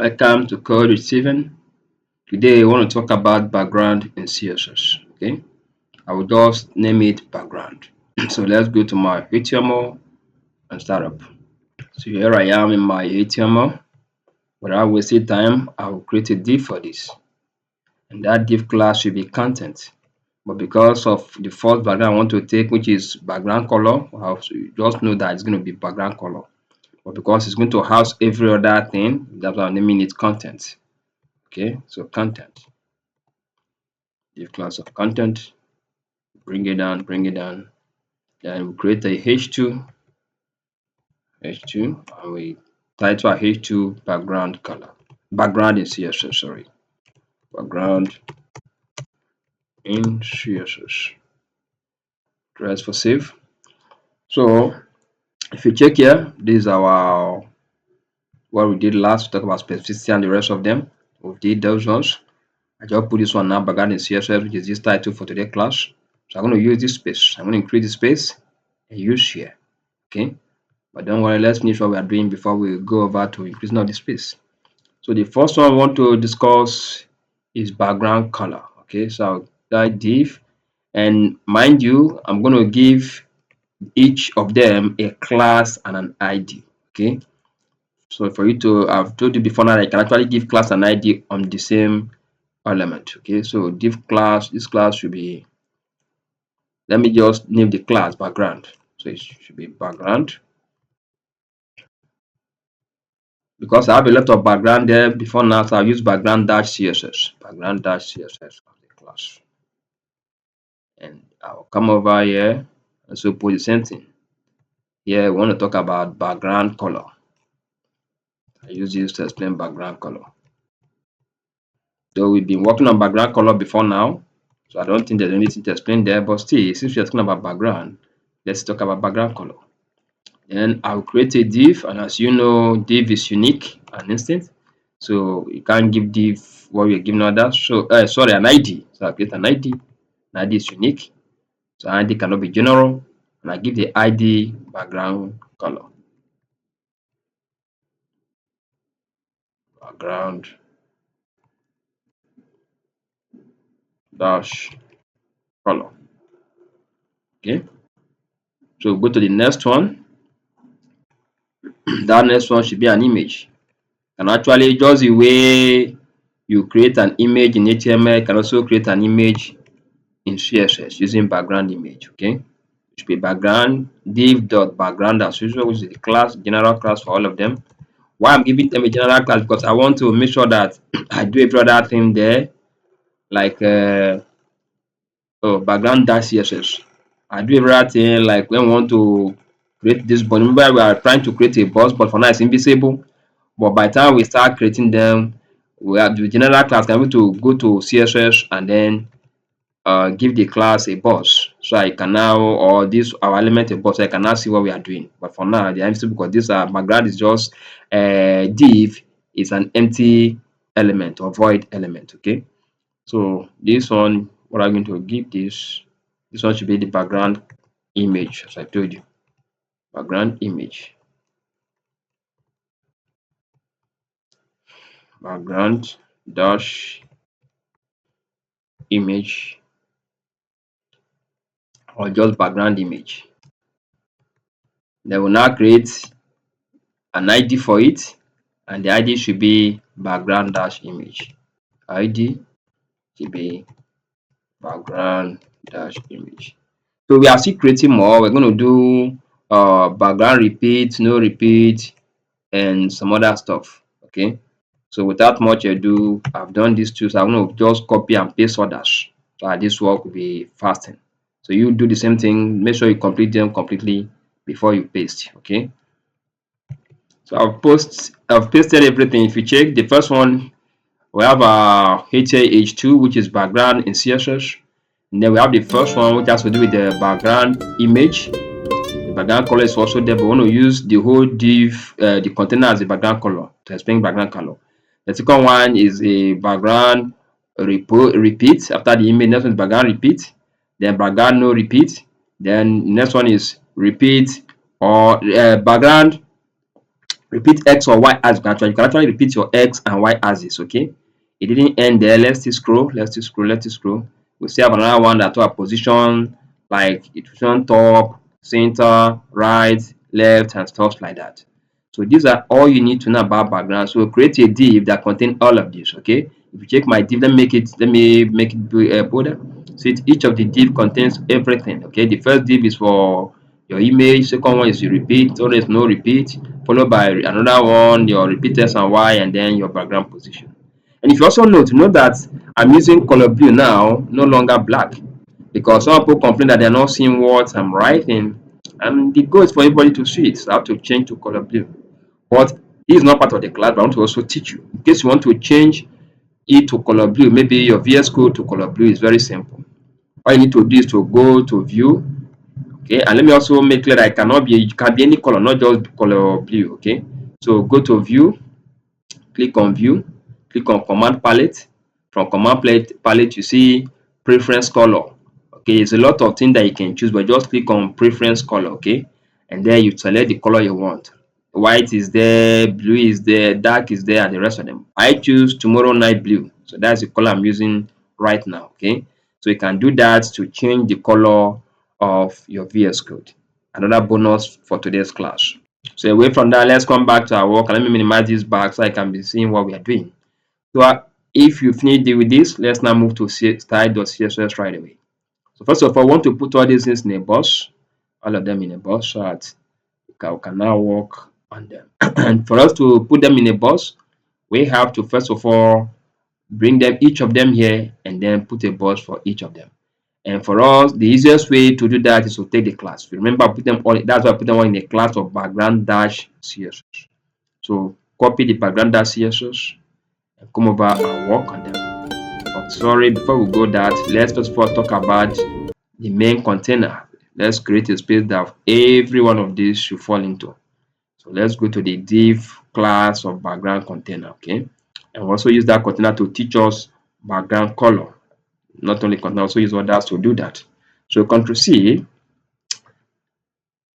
Welcome to Code Receiving. Today I want to talk about background in CSS. Okay, I will just name it background. So let's go to my HTML and start up. So here I am in my HTML. Without wasting time, I will create a div for this, and that div class should be content. But because of the first background I want to take, which is background color, just know that it's going to be background color. But because it's going to house every other thing, that's why I'm naming it content. Okay, so content. Div class of content, bring it down, then we create a h2 and we title our h2 background color, background in CSS, sorry, background in CSS. Press for save. So if you check here, this is our what we did last, talk about specificity and the rest of them. We did those ones. I just put this one now, background in CSS, which is this title for today's class. So I'm going to use this space. I'm going to increase the space and use here. Okay, but don't worry, let's finish what we are doing before we go over to increasing of the space. So the first one I want to discuss is background color. Okay, so I'll type div, and mind you, I'm going to give each of them a class and an ID. Okay, so for you to, I've told you before now that I can actually give class and ID on the same element. Okay, so div class, this class should be, let me just name the class background. So it should be background, because I have a lot of background there before now, so I'll use background dash CSS, background dash CSS of the class. And I'll come over here and so put the same thing. Here we want to talk about background color. I use this to explain background color. So we've been working on background color before now, so I don't think there's anything to explain there, but still, since we're talking about background, let's talk about background color. Then I'll create a div, and as you know, div is unique and instant, so you can't give div what we're giving others. So sorry, an ID. So I'll create an ID. An ID is unique, so ID cannot be general, and I give the ID background color. Background dash color. Okay, so go to the next one. That next one should be an image. And actually, just the way you create an image in HTML, you can also create an image in CSS using background image. Okay, it should be background div dot background as usual, which is the class, general class for all of them. Why I'm giving them a general class, because I want to make sure that I do every other thing there, like background dash CSS. I do every other thing, like when we want to create this button. Remember, we are trying to create a box, but for now it's invisible. But by the time we start creating them, we have the general class can be to go to CSS and then give the class a box, so I can now, or this our element a box, so I can now see what we are doing. But for now they are empty, because this background is just div is an empty element or void element. Okay, so this one, what I'm going to give this one should be the background image, as I told you, background image, background dash image, or just background image. Then we'll now create an ID for it, and the ID should be background dash image. ID should be background dash image. So we are still creating more. We're going to do background repeat, no repeat, and some other stuff. Okay, so without much ado, I've done these two, so I'm going to just copy and paste others, so that this work will be faster. So you do the same thing, make sure you complete them completely before you paste. Okay, so I've pasted everything. If you check the first one, we have our h2, which is background in CSS, and then we have the first one, which has to do with the background image. The background color is also there, but we want to use the whole div, the container, as a background color to explain background color. The second one is a background repeat after the image. Next one is background repeat, then background no repeat, then next one is repeat or background repeat X or Y axis. You can actually repeat your X and Y axis, okay? It didn't end there. Let's still scroll. Let's still scroll. Let's still scroll. We still have another one that will position like it position top, center, right, left, and stuff like that. So these are all you need to know about background. So create a div that contain all of this, okay? If you check my div, let me make it bolder. So each of the div contains everything, okay? The first div is for your image, second one is your repeat, third is no repeat, followed by another one, your repeat X and Y, and then your background position. And if you also know that I'm using color blue now, no longer black, because some people complain that they're not seeing what I'm writing, and the goal is for everybody to see it. So I have to change to color blue. But this is not part of the class, but I want to also teach you. In case you want to change it to color blue, maybe your VS Code to color blue is very simple. All you need to do is to go to view, okay, and let me also make clear that it can be any color, not just color blue, okay. So go to view, click on view, click on command palette. From command palette you see preference color, okay. There's a lot of things that you can choose, but just click on preference color, okay, and then you select the color you want. White is there, blue is there, dark is there, and the rest of them. I choose tomorrow night blue, so that's the color I'm using right now, okay. So you can do that to change the color of your VS Code. Another bonus for today's class. So away from that, let's come back to our work, and let me minimize this back so I can be seeing what we are doing. So if you finish with this, let's now move to style.css right away. So first of all, I want to put all these things in a box, all of them in a box, so that we can now work on them. And for us to put them in a box, we have to first of all bring them each of them here and then put a box for each of them. And for us, the easiest way to do that is to take the class. Remember, put them all. That's why I put them all in a class of background dash CSS. So copy the background dash CSS and come over and work on them. But sorry, before we go that, let's first of all talk about the main container. Let's create a space that every one of these should fall into. So let's go to the div class of background container, okay? And we also use that container to teach us background color. Not only container, also use others to do that. So Ctrl C.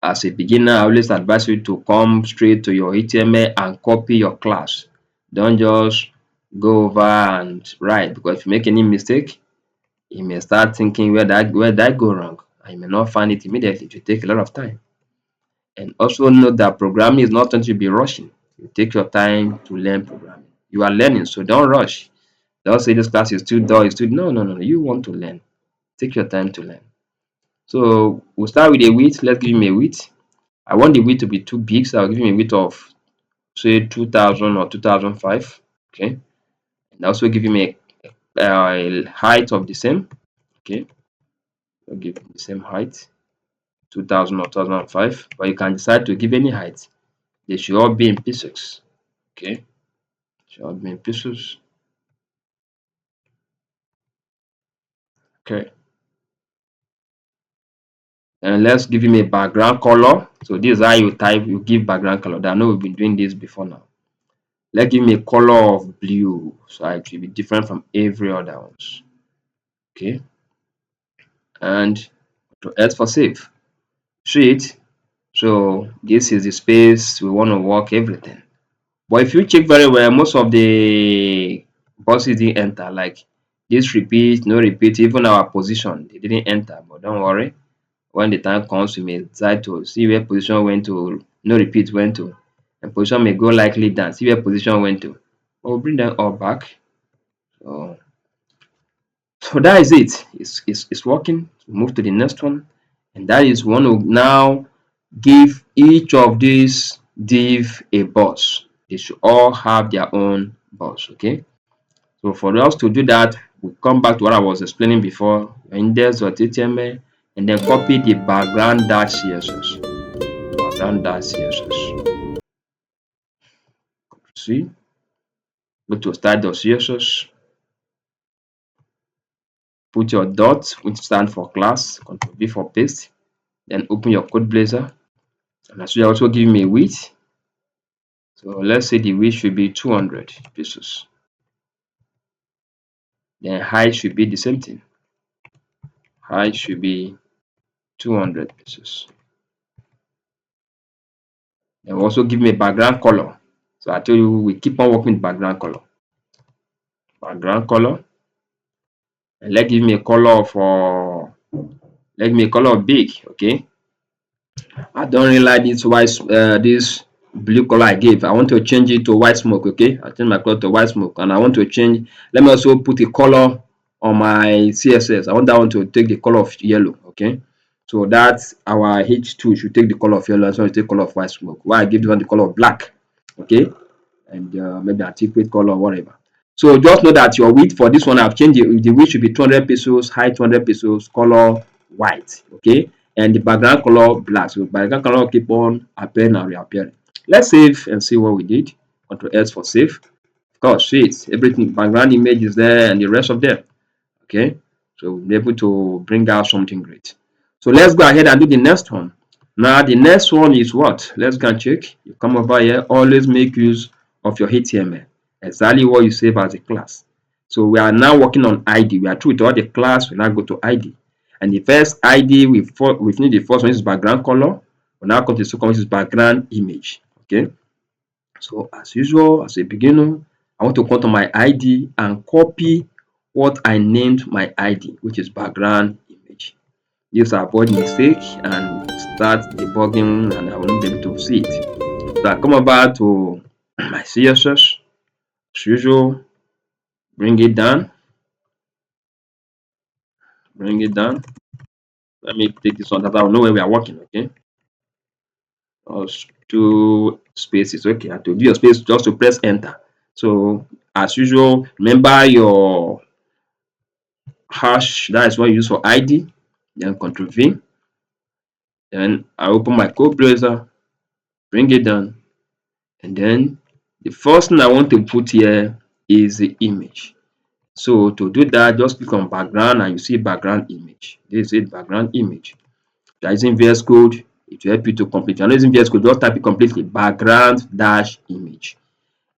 As a beginner, I always advise you to come straight to your HTML and copy your class. Don't just go over and write, because if you make any mistake, you may start thinking where that go wrong, and you may not find it immediately. It will take a lot of time. And also note that programming is not going to be rushing. You take your time to learn programming. You are learning, so don't rush. Don't say this class is too dull. It's too no. You want to learn. Take your time to learn. So we'll start with a width. Let's give him a width. I want the width to be too big, so I'll give him a width of say 2000 or 2005. Okay, and also give him a height of the same. Okay, I'll give him the same height, 2000 or 2005. But you can decide to give any height. They should all be in pixels. Okay, should all be in pixels. Okay, and let's give him a background color. So this is how you give background color. I know we've been doing this before now. Let's give him a color of blue, so it will be different from every other ones. Okay, and to S for save. See it? So this is the space we want to work everything. But if you check very well, most of the boxes didn't enter. Like this repeat, no repeat, even our position, they didn't enter. But don't worry, when the time comes, we may decide to see where position went to, no repeat went to, and position may go likely down. See where position went to. But we'll bring them all back. So that is it. It's working. Move to the next one, and that is one to now give each of these div a boss. They should all have their own boss. Okay. So for us to do that, we come back to what I was explaining before. Index.html, and then copy the background dash css. Background dash css. See, go to style.css. Put your dot, which stands for class. Ctrl V for paste. Then open your code blazor. And I should also give me a width. So let's say the width should be 200 pixels. Then height should be the same thing. Height should be 200 pixels. Then we also give me a background color. So I told you we keep on working with background color. Background color. And let's give me a color of let me a color of big. Okay. I don't really like this white this blue color I gave. I want to change it to white smoke. Okay, I change my color to white smoke, and I want to change. Let me also put a color on my CSS. I want that one to take the color of yellow. Okay, so that's our H2 should take the color of yellow, and so it take color of white smoke. Why I give this one the color of black. Okay, and maybe antiquate color or whatever. So just know that your width for this one I've changed it. The width should be 200 pixels, height 200 pixels, color white. Okay, and the background color black. So background color keep on appearing and reappearing. Let's save and see what we did. Control S for save. Of course, see it. Everything background image is there and the rest of them. Okay, so we'll be able to bring out something great. So let's go ahead and do the next one. Now the next one is what? Let's go and check. You come over here, always make use of your HTML, exactly what you save as a class. So we are now working on ID. We are through with all the class. We now go to ID, and the first ID we finish. The first one is background color. We now come to the second one, which is background image. Okay, so as usual, as a beginner, I want to come to my ID and copy what I named my ID, which is background image. This will avoid mistake and start debugging, and I will not be able to see it. So I come over to my CSS as usual, bring it down, bring it down. Let me take this one that I will know where we are working. Okay, two spaces. Okay, I have to do your space just to press enter. So as usual, remember your hash. That is what you use for ID. Then Control V. Then I open my code browser, bring it down, and then the first thing I want to put here is the image. So to do that, just click on background and you see background image. This is it, background image. If you are using VS Code, it will help you to complete. If you are not using VS Code, just type it completely background dash image.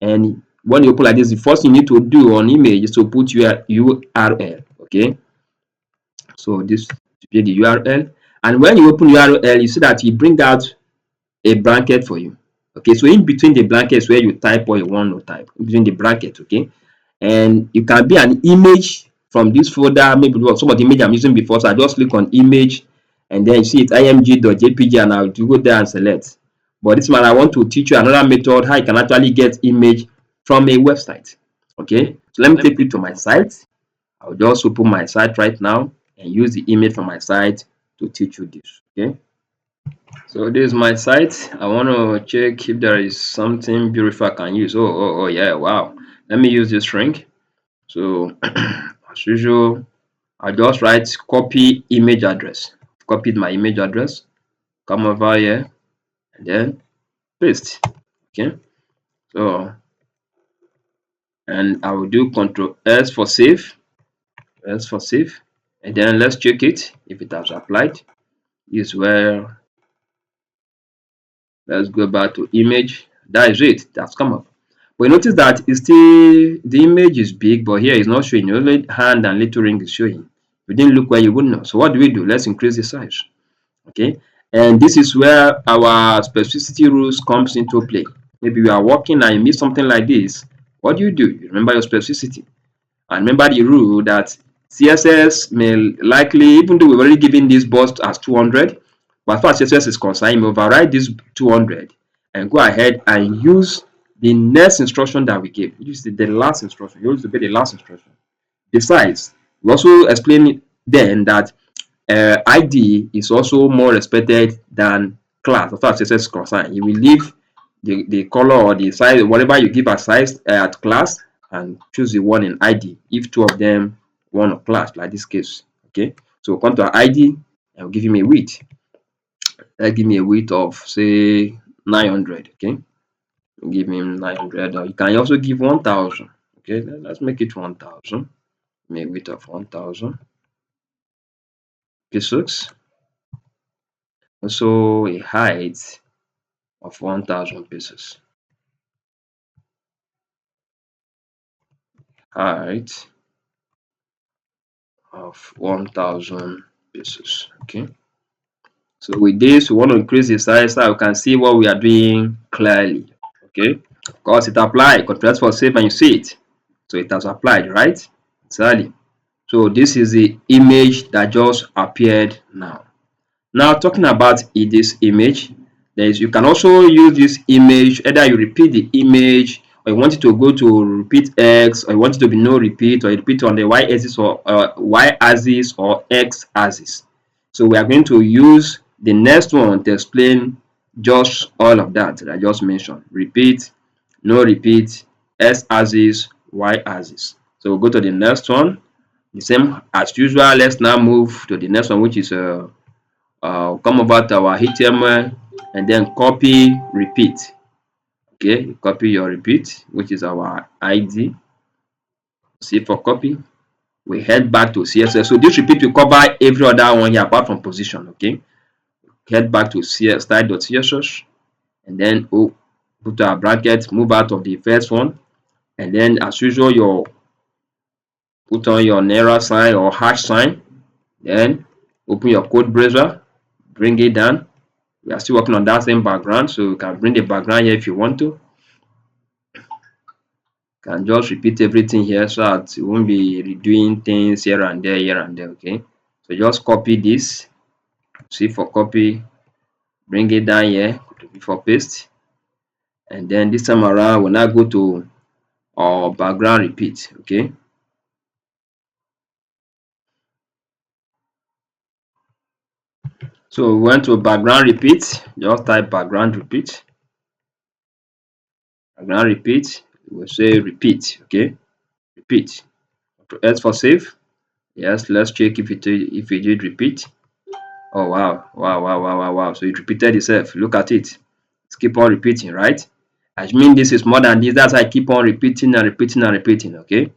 And when you open like this, the first thing you need to do on image is to put your URL. Okay, so this to be the URL. And when you open URL, you see that it bring out a bracket for you. Okay, so in between the brackets where you type what you want to type, in between the brackets. Okay, and it can be an image from this folder, maybe some of the image I'm using before. So I just click on image, and then you see it's img.jpg, and I'll go there and select. But this one I want to teach you another method how you can actually get image from a website. Okay, so let me take you to my site. I'll just open my site right now and use the image from my site to teach you this. Okay, so this is my site. I want to check if there is something beautiful I can use. Oh yeah, wow. Let me use this string. So as usual, I just write copy image address. Copied my image address, come over here and then paste. Okay, so and I will do Control S for save, S for save, and then let's check it if it has applied. This is where, let's go back to image. That is it, that's come up. But notice that it's still the image is big, but here it's not showing. Only hand and little ring is showing. If you didn't look where, you wouldn't know. So what do? Let's increase the size. Okay, and this is where our specificity rules comes into play. Maybe you are working and you miss something like this. What do? You remember your specificity, and remember the rule that CSS may likely, even though we've already given this bust as 200, but as far as CSS is concerned, you may override this 200 and go ahead and use the next instruction that we gave. Use the last instruction. You use to be the last instruction. Besides, we also explained then that ID is also more respected than class as far as CSS is concerned. You will leave the color or the size, whatever you give as size at class, and choose the one in ID if two of them one of class, like this case. Okay, so come to our ID and we'll give him a width. Give me a width of say 900. Okay, give him 900. You can also give 1000. Okay, let's make it 1000. Make width of 1000 pixels. Also a height of 1000 pixels. Height of 1000 pixels. Okay, So with this, we want to increase the size so we can see what we are doing clearly. Okay, because it applied. Control for save and you see it. So it has applied, right? Exactly. So this is the image that just appeared now. Now talking about this image, you can also use this image, either you repeat the image, or you want it to go to repeat X, or you want it to be no repeat, or you repeat on the Y axis or Y axis or X axis. So we are going to use the next one to explain just all of that I just mentioned. Repeat, no repeat, X axis, Y axis. So we'll go to the next one. The same as usual. Let's now move to the next one, which is come over to our HTML and then copy repeat. Okay, you copy your repeat, which is our ID. See for copy. We head back to CSS. So this repeat will cover every other one here apart from position. Okay, head back to style.css and then put our bracket, move out of the first one, and then as usual, you put on your narrow sign or hash sign. Then open your code browser, bring it down. We are still working on that same background, so you can bring the background here if you want to. Can just repeat everything here so that you won't be redoing things here and there. Okay, so just copy this. See for copy, bring it down here for paste, and then this time around we'll now go to our background repeat. Okay, so we went to background repeat. Just type background repeat. Background repeat. We'll say repeat. Okay, repeat. S for save. Yes, let's check if it did repeat. Oh wow. So it repeated itself. Look at it. It's keep on repeating, right? I mean this is more than this. That's why I keep on repeating and repeating and repeating. Okay.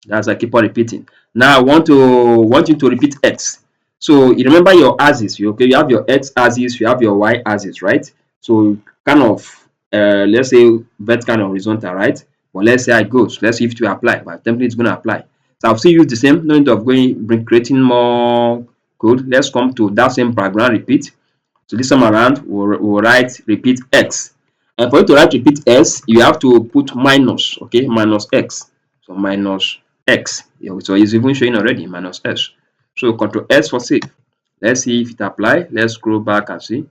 That's why I keep on repeating. Now I want you to repeat X. So you remember your axis. You have your X axis, you have your Y axis, right? So kind of let's say vertical and horizontal, right? But let's say I go. So let's see if it will apply. My template is going to apply. So I'll still use the same, no need of creating more code. Let's come to that same background repeat. So this time around, we'll write repeat X. And for you to write repeat X, you have to put minus, okay, minus X. So minus X. Yeah, so it's even showing already, minus S. So Control S for save. Let's see if it apply. Let's scroll back and see.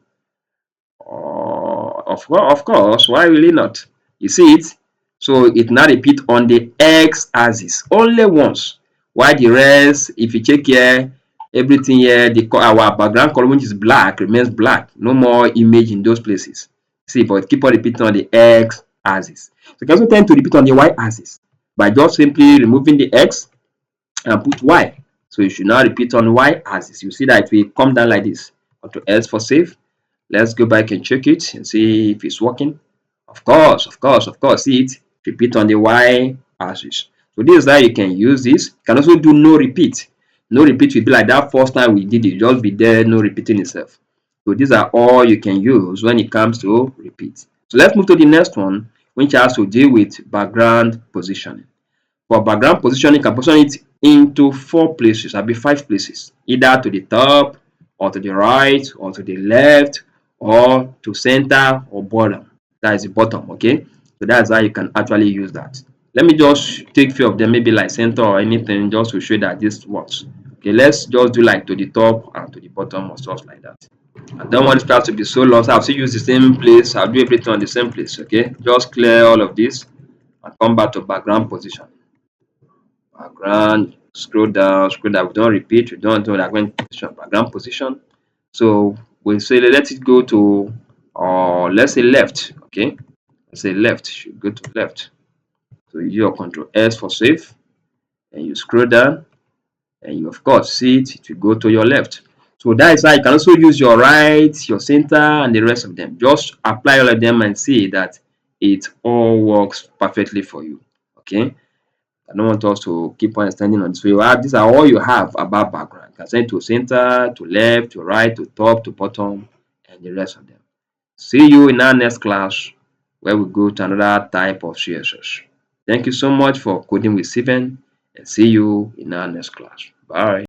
Of course, why will it not? You see it? So it now repeat on the X axis only once. While the rest, if you check here, everything here, our background color which is black remains black. No more image in those places. See, but keep on repeating on the X axis. So you can also tend to repeat on the Y axis by just simply removing the X and put Y. So you should now repeat on Y axis. You see that it will come down like this. Control S for save. Let's go back and check it and see if it's working. Of course. See it. Repeat on the Y axis. So this is how you can use this. You can also do no repeat. No repeat will be like that first time we did it. Just be there, no repeating itself. So these are all you can use when it comes to repeat. So let's move to the next one, which has to deal with background positioning. For background positioning, you can position it into 4 places, be 5 places, either to the top or to the right or to the left or to center or bottom. That is the bottom. Okay, so that's how you can actually use that. Let me just take few of them, maybe like center or anything, just to show that this works. Okay, let's just do like to the top and to the bottom or stuff like that. I don't want this class to be so long, so I'll still use the same place. I'll do everything on the same place. Okay, just clear all of this and come back to background position. Background, scroll down. We don't repeat, we don't do that position, background position. So we say let it go to let's say left. Okay, let's say left, should go to left. So you do your Control S for save and you scroll down and you of course see it will go to your left. So that is how you can also use your right, your center, and the rest of them. Just apply all of them and see that it all works perfectly for you. Okay, I don't want us to keep on extending on this. So you have these are all you have about background. You can send to center, to left, to right, to top, to bottom, and the rest of them. See you in our next class where we go to another type of CSS. Thank you so much for coding with Steven, and see you in our next class. Bye.